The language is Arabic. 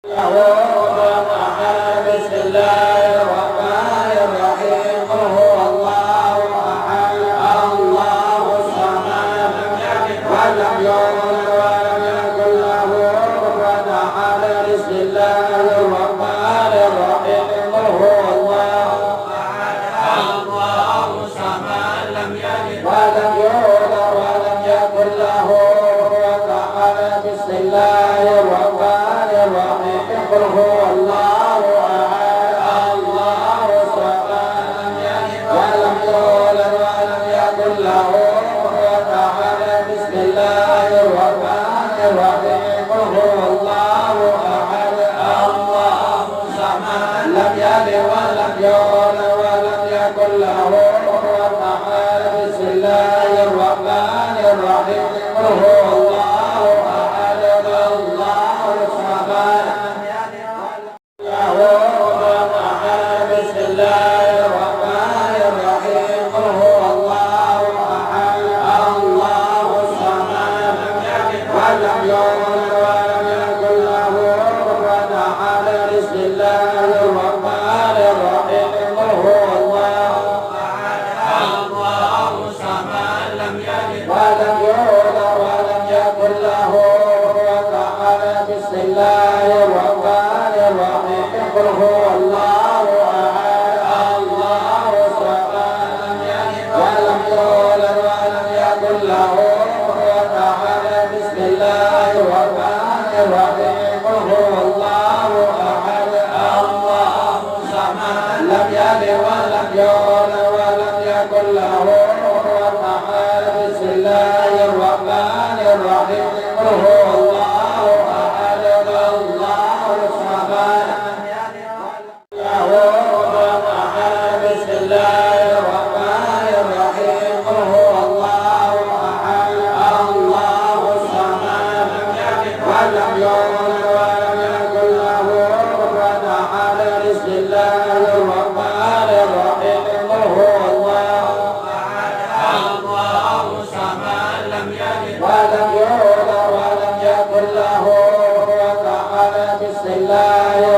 بسم الله الرحمن الرحيم هو الله أحد الله الصمد ولم يولد ولم يكن له كفوا أحد بسم الله الرحمن الرحيم هو الله أحد الله الصمد لم يلد ولم يولد ولم يكن له كفوا أحد بسم الله الرحمن الرحيم قل هو الله أحد الله الصمد لم يلد ولم يولد ولم يكن له كفوا أحد بسم الله الرحمن الرحيم قل هو الله أحد الله الصمد لم يلد ولم يولد ولم يكن له كفوا أحد بسم الله الرحمن الرحيم قل هو الله أحد الله الصمد بسم الله الرحمن الرحيم قل هو الله أحد الله الصمد ولم يولد ولم يكن له كفوا أحد بسم الله الرحمن الرحيم قل هو الله أحد الله الصمد لم يلد ولم يولد ولم يكن له كفوا أحد بسم الله الرحمن الرحيم قل هو الله أحد الله الصمد لم يلد ولم يولد ولم يكن له كفوا أحد بسم الله الرحمن الرحيم قل هو الله أحد الله الصمد لم يلد ولم يولد ولم يكن له كفوا أحد بسم الله الرحمن الرحيم قل هو الله أحد الله الصمد بسم الله الرحمن الرحيم قل هو الله أحد الله الصمد ولم يولد ولم يكن له كفوا أحد بسم الله الرحمن الرحيم قل هو الله أحد الله الصمد لم يلد ولم يولد ولم يكن له كفوا أحد بسم الله